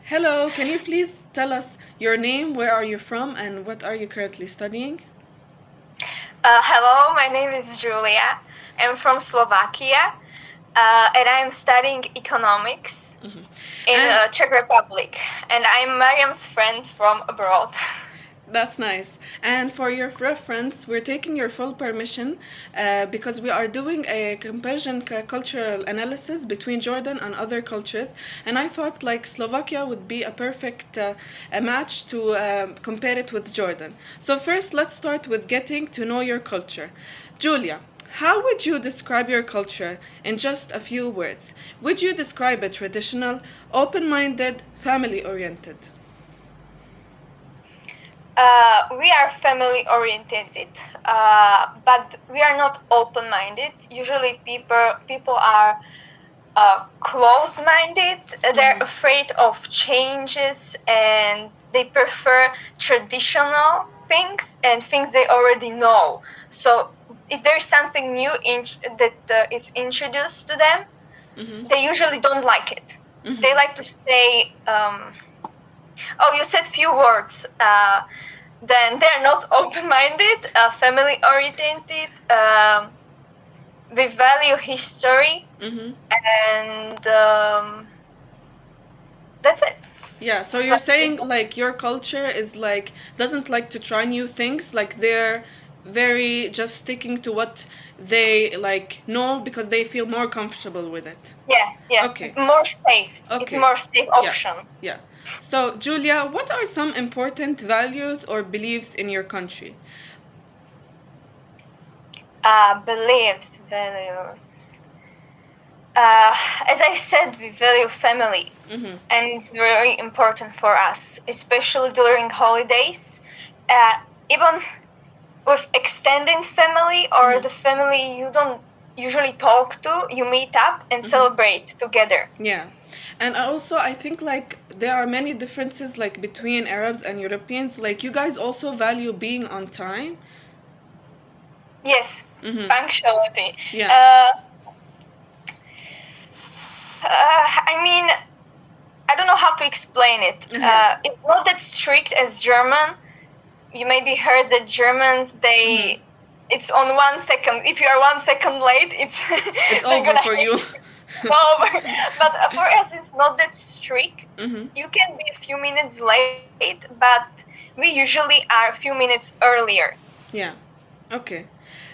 Hello, can you please tell us your name, where are you from, and what are you currently studying? Hello, my name is Julia. I'm from Slovakia, and I'm studying economics in And Czech Republic. And I'm Mariam's friend from abroad. that's nice. And for your reference, we're taking your full permission because we are doing a comparison cultural analysis between Jordan and other cultures. And I thought like Slovakia would be a perfect a match to compare it with Jordan. So first, let's start with getting to know your culture. Julia, how would you describe your culture in just a few words? Would you describe it traditional, open minded, family oriented? We are family oriented, but we are not open minded. Usually, people are close minded. They're afraid of changes and they prefer traditional things and things they already know. So if there's something new that is introduced to them, they usually don't like it. They like to stay. Oh, you said few words. Then they're not open-minded, family-oriented. We value history, and that's it. Yeah, so you're saying like your culture is like doesn't like to try new things, like they're very just sticking to what they like know because they feel more comfortable with it. Yeah, yes, Okay. more safe. It's Okay. more safe option. Yeah. So, Julia, what are some important values or beliefs in your country? Beliefs, values. As I said, we value family, and it's very important for us, especially during holidays. Even with extended family or the family you don't usually talk to, you meet up and celebrate together. Yeah. And also, I think like there are many differences like between Arabs and Europeans. Like you guys also value being on time. Yes, punctuality. Yeah. I mean, I don't know how to explain it. It's not that strict as German. You maybe heard that Germans, they it's on 1 second. If you are 1 second late, it's It's over for you. over. But for us, it's not that strict. You can be a few minutes late, but we usually are a few minutes earlier. Yeah. Okay.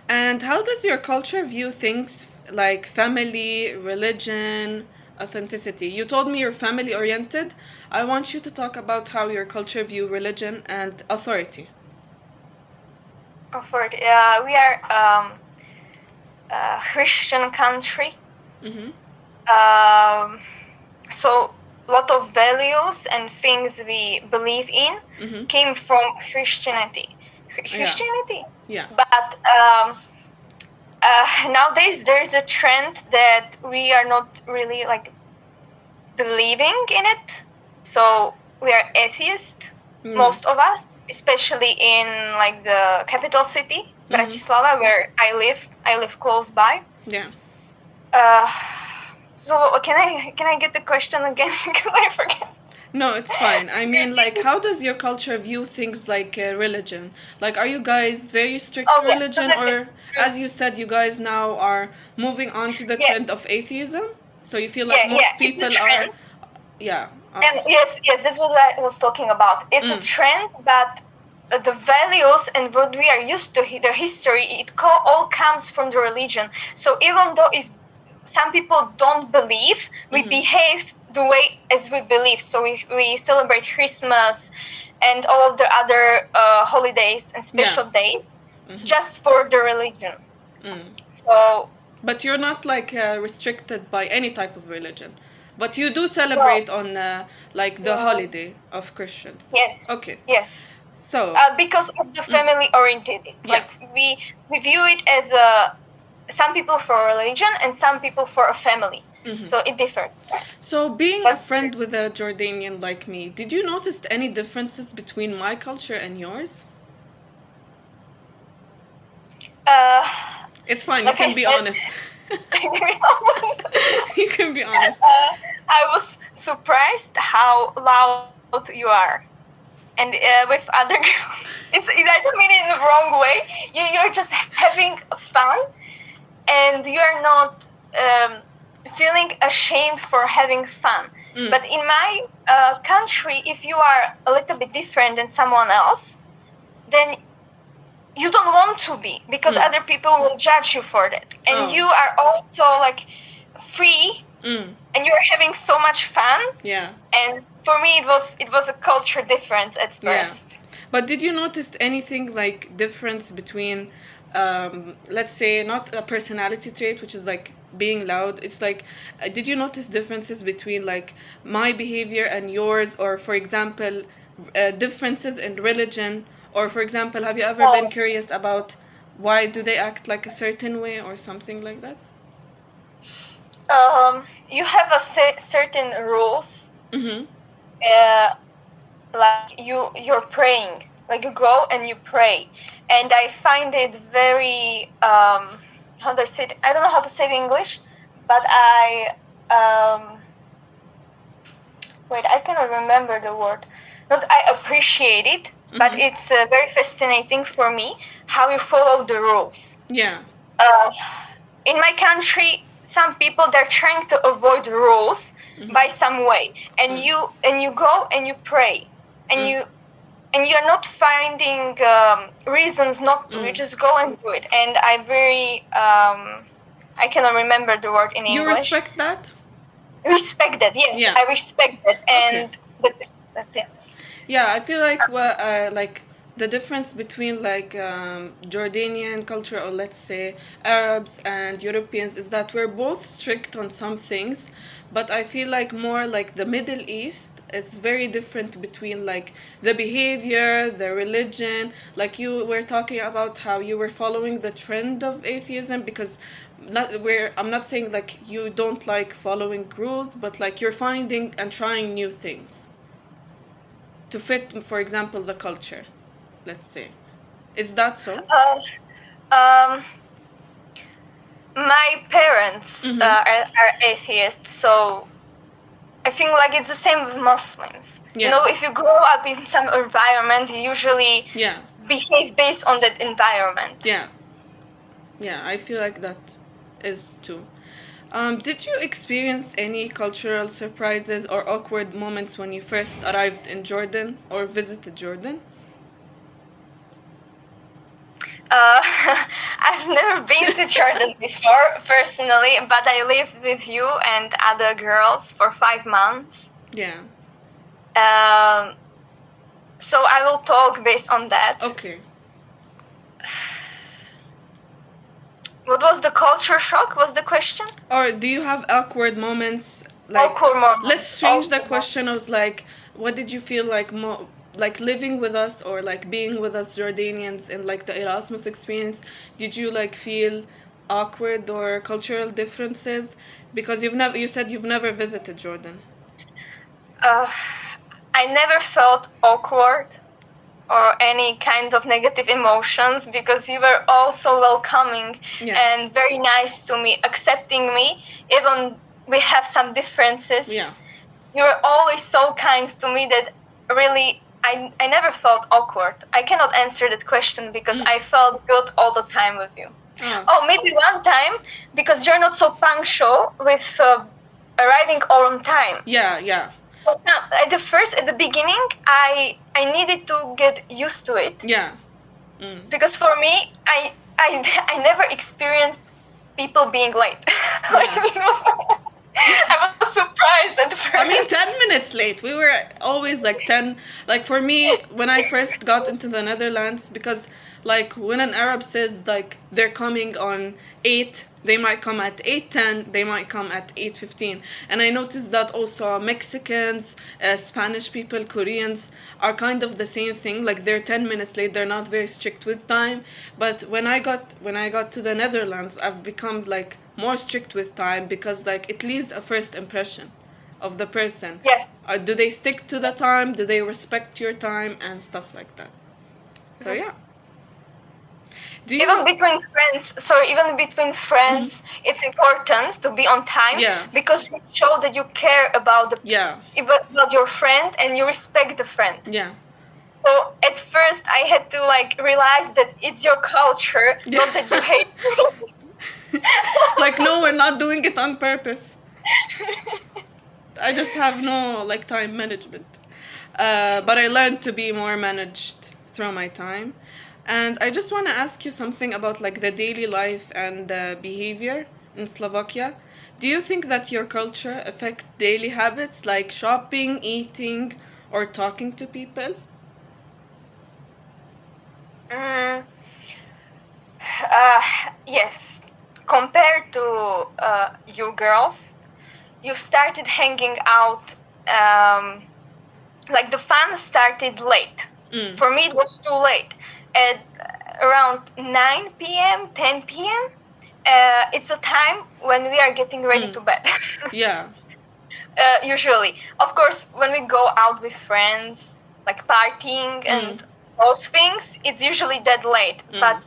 And how does your culture view things like family, religion, authenticity? You told me you're family oriented. I want you to talk about how your culture view religion and authority. Authority. We are a Christian country. So a lot of values and things we believe in came from Christianity. Christianity. Yeah. But nowadays there's a trend that we are not really like believing in it. So we are atheists, most of us, especially in like the capital city, Bratislava, where I live. I live close by. Yeah. So can I get the question again? Because I forget. No, it's fine. I mean, like, how does your culture view things like religion? Like, are you guys very strict Oh, yeah. religion, or as you said, you guys now are moving on to the trend of atheism? So you feel like most people it's a trend. yeah. And yes, that's what I was talking about. It's a trend, but the values and what we are used to, the history, it all comes from the religion. So even though if some people don't believe, we behave the way as we believe. So we celebrate Christmas and all of the other holidays and special days just for the religion. So. But you're not like restricted by any type of religion. But you do celebrate on like the holiday of Christians. Yes. Okay. Yes. So. Because of the family oriented, like we view it as some people for religion and some people for a family. So it differs. So being a friend with a Jordanian like me, did you notice any differences between my culture and yours? It's fine. You can be honest. You can be honest. I was surprised how loud you are. And with other girls, I don't mean it in the wrong way. You're just having fun, and you're not feeling ashamed for having fun. But in my country, if you are a little bit different than someone else, then you don't want to be, because other people will judge you for that, and you are also like free, and you're having so much fun. Yeah. And for me, it was a culture difference at first. But did you notice anything like difference between, let's say, not a personality trait, which is like being loud? It's like, did you notice differences between like my behavior and yours, or for example, differences in religion, or for example, have you ever been curious about why do they act like a certain way or something like that? You have a certain rules. Mm-hmm. Like you're praying, like you go and you pray, and I find it very how do I say it? I don't know how to say it in English, but wait, I cannot remember the word. Not I appreciate it, but it's very fascinating for me how you follow the rules. Yeah. In my country, some people, they're trying to avoid rules by some way, and you go and you pray, and you're not finding reasons not to. You just go and do it. And I very I cannot remember the word in English. You respect that? Respect that, yes. Yeah. I respect that, and that's it. Yeah, I feel like like the difference between like Jordanian culture, or let's say Arabs and Europeans, is that we're both strict on some things, but I feel like more like the Middle East, it's very different between like the behavior, the religion. Like you were talking about how you were following the trend of atheism, because I'm not saying like you don't like following rules, but like you're finding and trying new things to fit, for example, the culture, let's say. Is that so? My parents are atheists, so I think like it's the same with Muslims. Yeah. You know, if you grow up in some environment, you usually behave based on that environment. Yeah, I feel like that is too. Did you experience any cultural surprises or awkward moments when you first arrived in Jordan or visited Jordan? I've never been to Jordan before, personally, but I lived with you and other girls for 5 months. Yeah. So I will talk based on that. Okay. What was the culture shock, was the question? Or do you have awkward moments? Like, awkward moments. Let's change the question. I was like, what did you feel like like living with us, or like being with us Jordanians in like the Erasmus experience? Did you like feel awkward or cultural differences? Because you said you've never visited Jordan. I never felt awkward or any kind of negative emotions, because you were also welcoming and very nice to me, accepting me, even we have some differences. Yeah. You were always so kind to me that really I never felt awkward. I cannot answer that question because I felt good all the time with you. Oh, maybe one time, because you're not so punctual with arriving all on time. Yeah. At the beginning, I needed to get used to it. Yeah. Because for me, I never experienced people being late. I was surprised at first. I mean, 10 minutes late. We were always like 10. Like for me, when I first got into the Netherlands, because like when an Arab says like they're coming on 8, they might come at 8:10, they might come at 8:15. And I noticed that also Mexicans, Spanish people, Koreans are kind of the same thing. Like they're 10 minutes late. They're not very strict with time. But when I got to the Netherlands, I've become like more strict with time, because like it leaves a first impression of the person. Yes. Do they stick to the time? Do they respect your time and stuff like that? So yeah. Do Even you? between friends, Mhm. it's important to be on time Yeah, because you show that you care about yeah, about your friend and you respect the friend. yeah, So at first I had to like realize that it's your culture, yeah. not that you hate me. Like, no, we're not doing it on purpose. I just have no like time management. But I learned to be more managed through my time. And I just want to ask you something about like the daily life and behavior in Slovakia. Do you think that your culture affect daily habits like shopping, eating, or talking to people? Mm, uh, yes. Compared to you girls, you started hanging out. Like the fun started late. Mm. For me, it was too late. At around 9 p.m., 10 p.m., it's a time when we are getting ready Mm. to bed. Yeah. Usually. Of course, when we go out with friends, like partying Mm. and those things, it's usually that late. Mm. But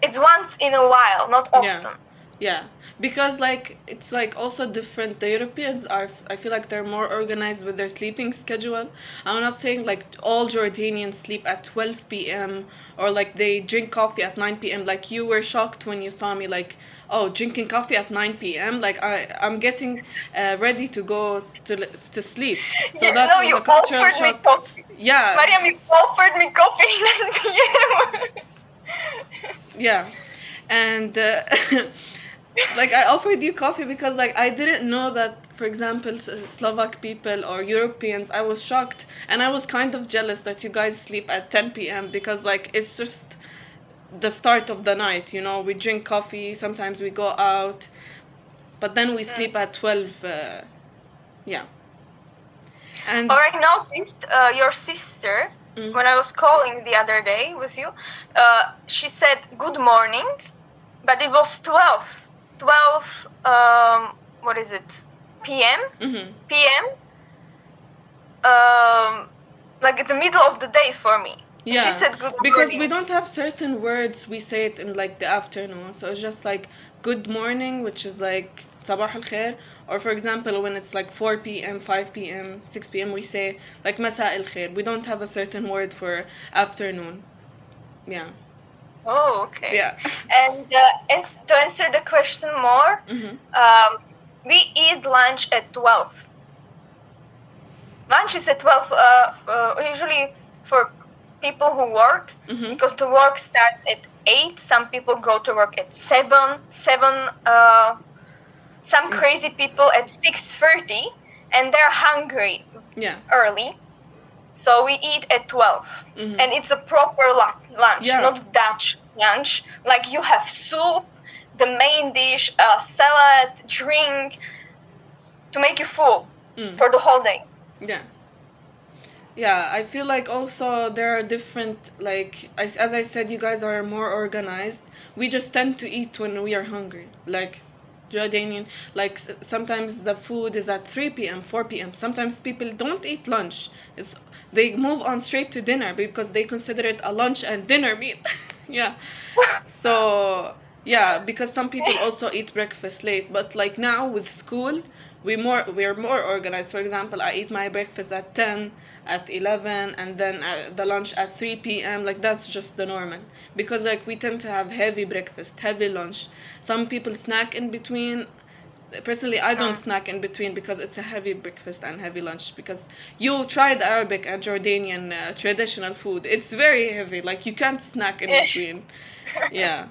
it's once in a while, not Yeah. often. Yeah, because like it's like also different. The Europeans are, I feel like they're more organized with their sleeping schedule. I'm not saying like all Jordanians sleep at 12 p.m. or like they drink coffee at 9 p.m. Like you were shocked when you saw me like, oh, drinking coffee at 9 p.m. Like I'm getting ready to go to sleep. So that No, was you a cultural offered me shock. coffee. Yeah, Mariam, you offered me coffee at 9 p.m. yeah, and like I offered you coffee because like I didn't know that, for example, Slovak people or Europeans. I was shocked and I was kind of jealous that you guys sleep at 10 p.m. because like it's just the start of the night. You know, we drink coffee, sometimes we go out, but then we sleep at 12. Yeah, and Or I noticed your sister, mm, when I was calling the other day with you, she said good morning, but it was 12. 12, what is it? PM? mhm. PM? Like at the middle of the day for me. And she Yeah, said good because we morning. don't have certain words, we say it in like the afternoon. So it's just like good morning, which is like sabah al khair. Or for example, when it's like 4 p.m., 5 p.m., 6 p.m., we say like masa al khair. We don't have a certain word for afternoon. Yeah. Oh, okay. Yeah. And to answer the question more, Mhm. we eat lunch at 12. Lunch is at 12, usually for people who work, Mhm. because the work starts at 8. Some people go to work at 7. Some crazy people at 6:30, and they're hungry Yeah. early. So we eat at 12. Mhm. And it's a proper lunch, Yeah. not Dutch lunch. Like you have soup, the main dish, salad, drink, to make you full for the whole day. Yeah. Yeah, I feel like also there are different, like, as I said, you guys are more organized. We just tend to eat when we are hungry. Like, Jordanian, like, sometimes the food is at 3 p.m., 4 p.m. Sometimes people don't eat lunch. It's They move on straight to dinner because they consider it a lunch and dinner meal. Yeah. So, yeah, because some people also eat breakfast late, but like now with school, we're more organized. For example, I eat my breakfast at 10, at 11, and then the lunch at 3 p.m. Like that's just the normal. Because like we tend to have heavy breakfast, heavy lunch. Some people snack in between. Personally, I don't snack in between because it's a heavy breakfast and heavy lunch. Because you tried Arabic and Jordanian traditional food, it's very heavy. Like you can't snack in between. Yeah.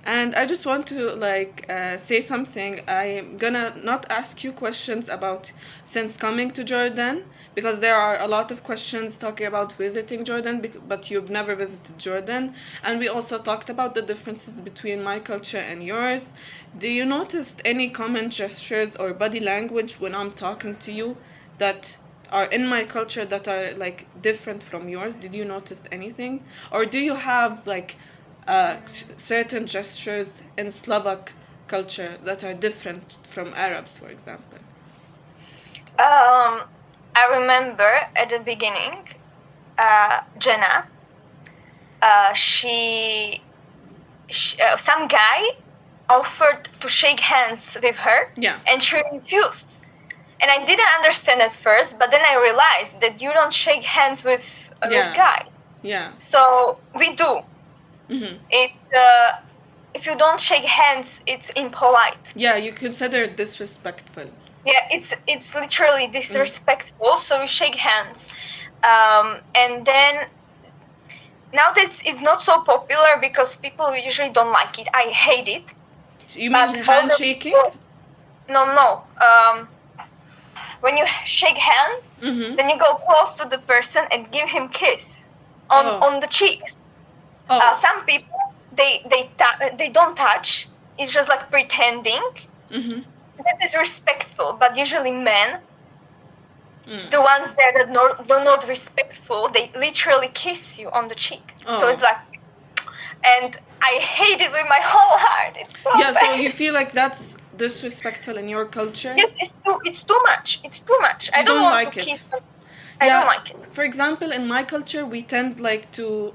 And I just want to like say something. I'm gonna not ask you questions about since coming to Jordan because there are a lot of questions talking about visiting Jordan, but you've never visited Jordan. And we also talked about the differences between my culture and yours. Do you notice any common gestures or body language when I'm talking to you that are in my culture that are like different from yours? Did you notice anything, or do you have like certain gestures in Slovak culture that are different from Arabs, for example? I remember at the beginning, Jenna, some guy offered to shake hands with her, Yeah. and she refused. And I didn't understand at first, but then I realized that you don't shake hands with Yeah. guys. Yeah. So we do. Mm-hmm. It's if you don't shake hands, it's impolite. Yeah, you consider it disrespectful. Yeah, it's literally disrespectful. So you shake hands, and then now that it's not so popular because people usually don't like it. I hate it. So you mean But handshaking? No. When you shake hands, Mm-hmm. then you go close to the person and give him kiss on the cheeks. Oh. Some people they don't touch. It's just like pretending. Mm-hmm. That is respectful, but usually men, the ones that are not respectful, they literally kiss you on the cheek. So it's like, and I hate it with my whole heart. It's so Yeah, bad. so you feel like that's disrespectful in your culture? Yes, it's too much. It's too much. I don't want to kiss them. I don't like it. For example, in my culture, we tend like to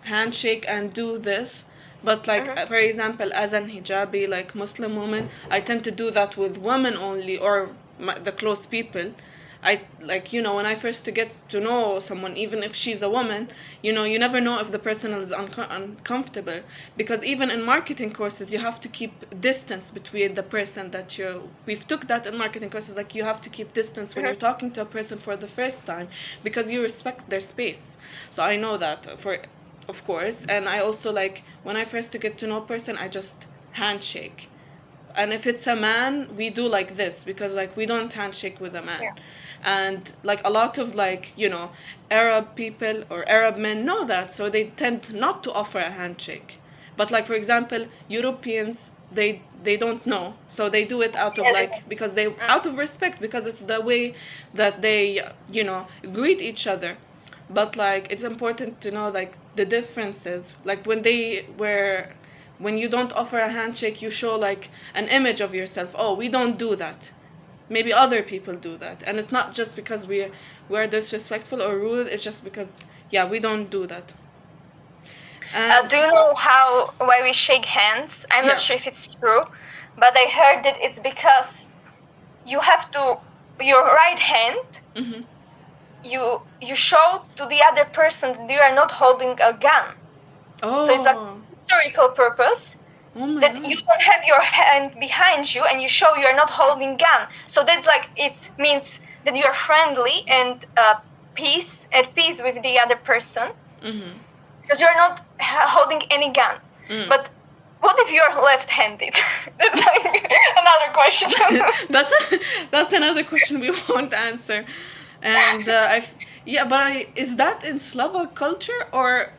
handshake and do this. But like, for example, as an hijabi, like Muslim woman, I tend to do that with women only or the close people. I like, when I first to get to know someone, even if she's a woman, you never know if the person is uncomfortable, because even in marketing courses you have to keep distance between the person that we've took that in marketing courses, like you have to keep distance when you're talking to a person for the first time, because you respect their space. So I know that of course, and I also like when I first to get to know a person, I just handshake. And if it's a man, we do like this, because like we don't handshake with a man. Yeah. And like a lot of like Arab people or Arab men know that, so they tend not to offer a handshake. But like, for example, Europeans, they don't know, so they do it out of like, because they out of respect, because it's the way that they greet each other. But like, it's important to know like the differences, like when you don't offer a handshake, you show like an image of yourself. Oh, we don't do that. Maybe other people do that. And it's not just because we're disrespectful or rude, it's just because, we don't do that. Do you know why we shake hands? I'm not sure if it's true, but I heard that it's because you have to, your right hand, you show to the other person that you are not holding a gun. Oh. So it's a historical purpose. That you don't have your hand behind you and you show you're not holding gun. So that's like, it means that you're friendly and at peace with the other person, because you're not holding any gun. But what if you're left-handed? That's like another question. That's another question we won't answer. And is that in Slovak culture or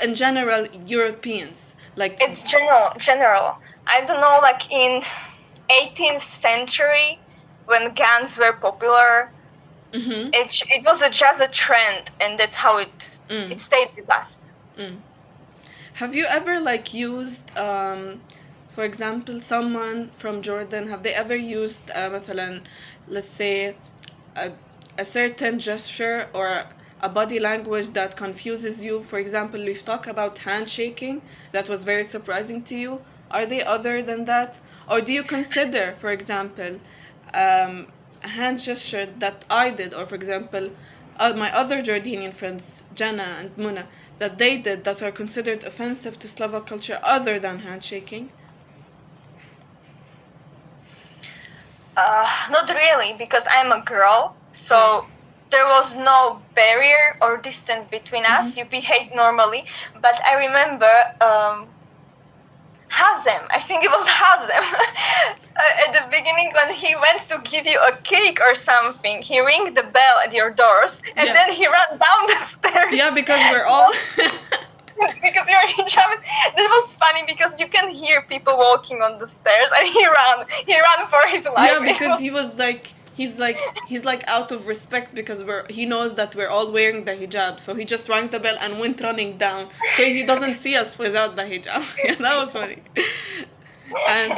in general Europeans? Like, it's general. I don't know, like in 18th century when guns were popular, it was just a trend, and that's how it stayed with us. Have you ever like used, for example, someone from Jordan, have they ever used مثلا, let's say a certain gesture or a body language that confuses you? For example, we've talked about handshaking, that was very surprising to you. Are they other than that? Or do you consider, for example, a hand gesture that I did, or for example, my other Jordanian friends, Jana and Muna, that they did, that are considered offensive to Slovak culture other than handshaking? Not really, because I'm a girl, so there was no barrier or distance between us. You behaved normally. But I remember Hazem, I think it was Hazem, at the beginning when he went to give you a cake or something, he rang the bell at your doors, and then he ran down the stairs. Yeah, because we're all... because you're hijab. That was funny because you can hear people walking on the stairs, and he ran for his life. Yeah, because he was like... He's like out of respect, because he knows that we're all wearing the hijab, so he just rang the bell and went running down, so he doesn't see us without the hijab. Yeah, that was funny. And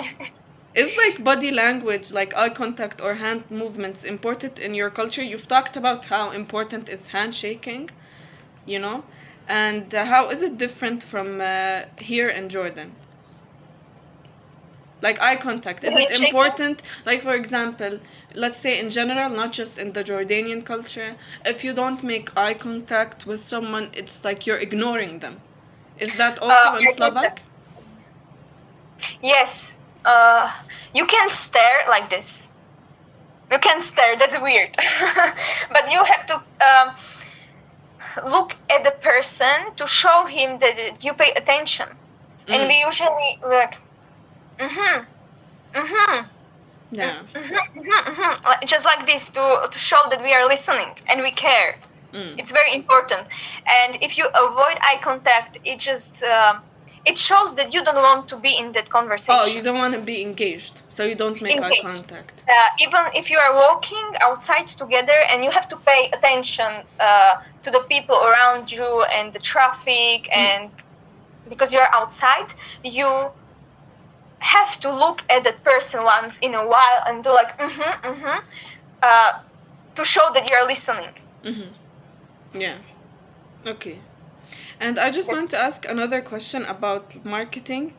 is like body language, like eye contact or hand movements, important in your culture? You've talked about how important is handshaking, And how is it different from here in Jordan? Like eye contact, is it Initiating? important? Like for example, let's say in general, not just in the Jordanian culture, if you don't make eye contact with someone, it's like you're ignoring them. Is that also in I get that. Slovak? Yes. You can stare like this. You can stare. That's weird. But you have to look at the person to show him that you pay attention. And we usually like, Yeah. just like this to show that we are listening and we care. It's very important. And if you avoid eye contact, it just it shows that you don't want to be in that conversation. Oh, you don't want to be engaged, so you don't make eye Engaged. contact. Even if you are walking outside together and you have to pay attention to the people around you and the traffic, and because you're outside, you have to look at that person once in a while and do like to show that you're listening. Yeah. Okay. And I just want to ask another question about marketing.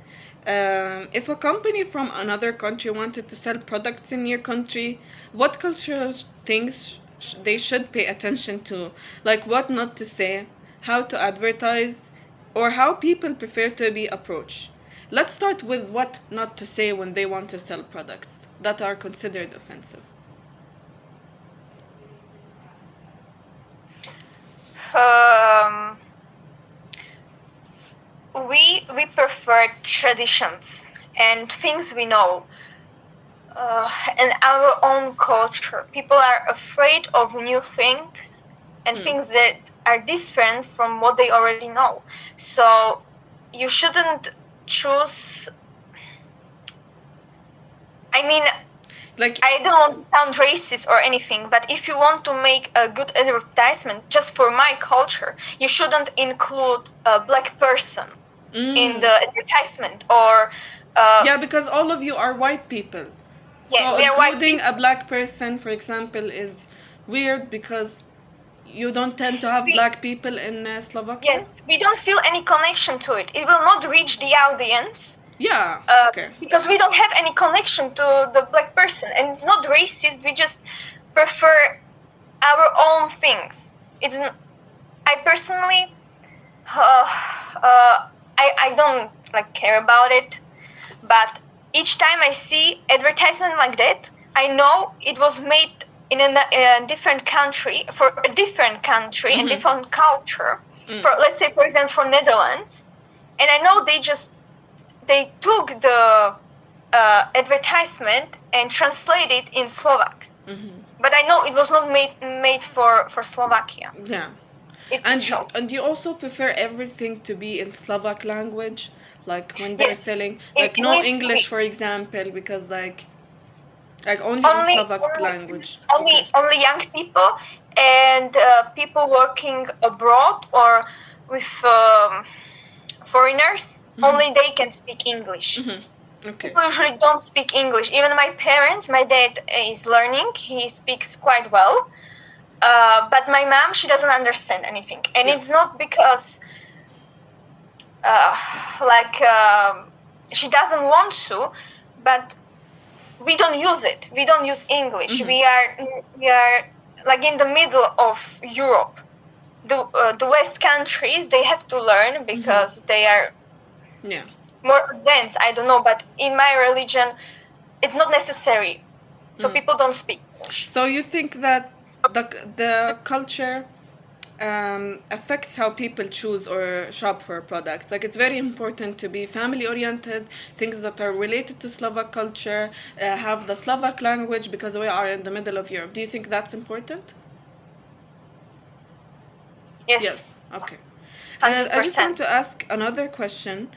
If a company from another country wanted to sell products in your country, what cultural things they should pay attention to? Like what not to say, how to advertise, or how people prefer to be approached? Let's start with what not to say when they want to sell products that are considered offensive. We prefer traditions and things we know, and our own culture. People are afraid of new things and things that are different from what they already know. So you shouldn't choose. I mean, Like I don't want to sound racist or anything, but if you want to make a good advertisement just for my culture, you shouldn't include a black person in the advertisement, or yeah, because all of you are white people. Yeah, So we are white including people. a black person, for example, is weird because you don't tend to have We- black people in Slovakia. Yes, we don't feel any connection to it. It will not reach the audience. Yeah. Okay. Because we don't have any connection to the black person, and it's not racist. We just prefer our own things. It's I personally, I don't like care about it, but each time I see advertisement like that, I know it was made in a different country, for a different country and different culture. For, let's say, for example, for Netherlands, and I know they took the advertisement and translated in Slovak. But I know it was not made for Slovakia. Yeah. It And shows. and you also prefer everything to be in Slovak language, like when they're Yes. selling, It like no needs to English, be. for example, because like only in Slovak language. Okay. Only young people and people working abroad or with foreigners. Only they can speak English. Okay. People usually don't speak English. Even my parents, my dad is learning. He speaks quite well. But my mom, she doesn't understand anything. And it's not because she doesn't want to, but we don't use it. We don't use English. We are like in the middle of Europe. The West countries, they have to learn because they are more advanced. I don't know, but in my religion, it's not necessary. So people don't speak English. So you think that the culture affects how people choose or shop for products? Like it's very important to be family oriented, things that are related to Slovak culture, have the Slovak language because we are in the middle of Europe. Do you think that's important? Yes. Okay. 100%. And I just want to ask another question.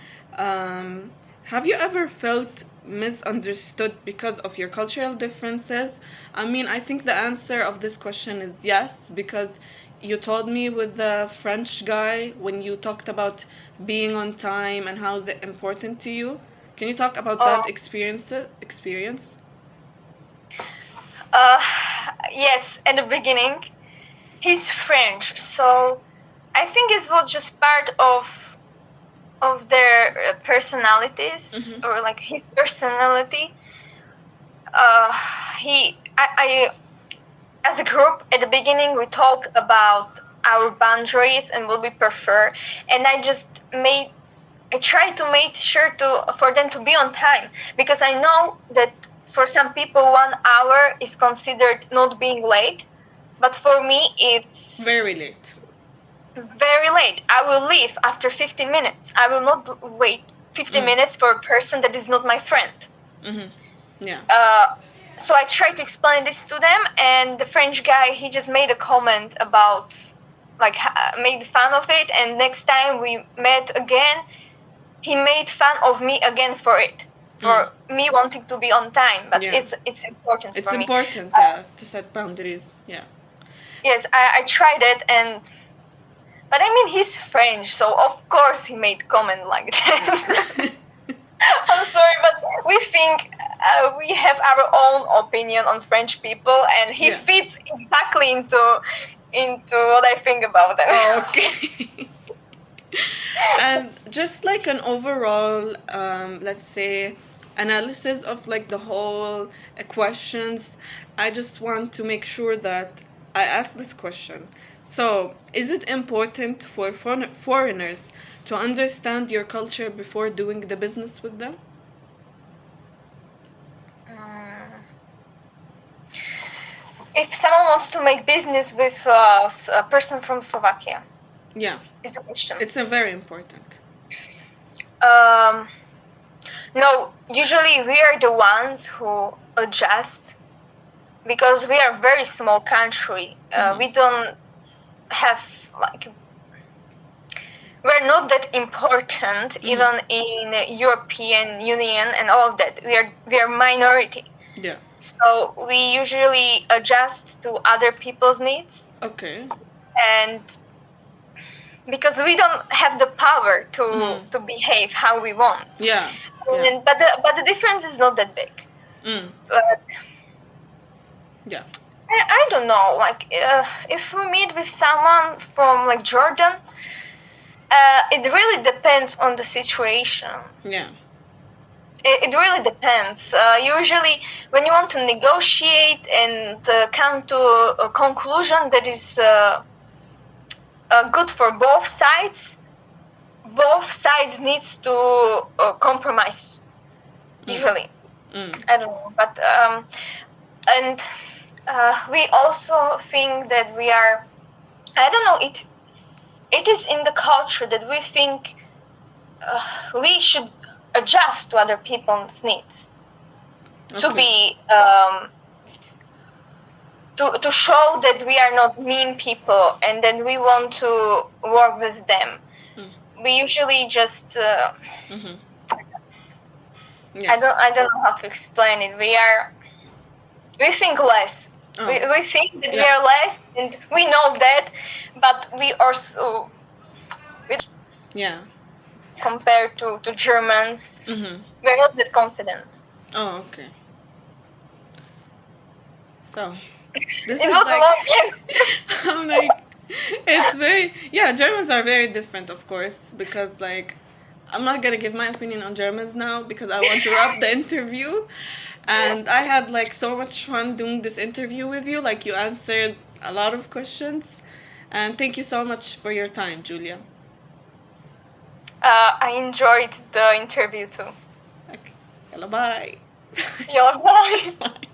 Have you ever felt misunderstood because of your cultural differences? I mean, I think the answer of this question is yes, because you told me with the French guy when you talked about being on time and how is it important to you. Can you talk about that experience? Yes, at the beginning, he's French, so I think it was just part of their personalities, or like his personality. He I as a group at the beginning we talk about our boundaries and what we prefer, and I try to make sure for them to be on time, because I know that for some people 1 hour is considered not being late, but for me it's Very late. very late. I will leave after 15 minutes. I will not wait 15 minutes for a person that is not my friend. Yeah. So I tried to explain this to them, and the French guy, he just made a comment about, like, made fun of it, and next time we met again, he made fun of me again for it, for me wanting to be on time, but Yeah. it's important It's for me. important, yeah, to set boundaries. Yeah. Yes, I tried it, but I mean, he's French, so of course he made comment like that. I'm sorry, but we think we have our own opinion on French people, and he fits exactly into what I think about them. Oh, okay. And just like an overall, let's say, analysis of like the whole questions, I just want to make sure that I ask this question. So, is it important for foreigners to understand your culture before doing the business with them? If someone wants to make business with a person from Slovakia, Yeah, is the question. it's a very important. No, usually we are the ones who adjust, because we are a very small country. We don't have, like, we're not that important even in European Union and all of that. We are minority. Yeah. So we usually adjust to other people's needs. Okay. And because we don't have the power to behave how we want. Yeah. But the difference is not that big. But yeah, I don't know. Like, if we meet with someone from, like, Jordan, it really depends on the situation. Yeah. It really depends. Usually, when you want to negotiate and come to a conclusion that is good for both sides needs to compromise. Usually, I don't know, but and we also think that we are. I don't know. It is in the culture that we think we should adjust to other people's needs, to be to show that we are not mean people and that we want to work with them. We usually just I don't know how to explain it. We think less. We think that we are less, and we know that, but we also compared to Germans, we're not that confident. Oh, okay. So this it is was like, a long yes. I'm like, it's very, Germans are very different, of course, because, like, I'm not gonna give my opinion on Germans now because I want to wrap the interview. And I had, like, so much fun doing this interview with you. Like, you answered a lot of questions. And thank you so much for your time, Julia. I enjoyed the interview too. Okay. Yalla, bye. Yalla, bye. Bye.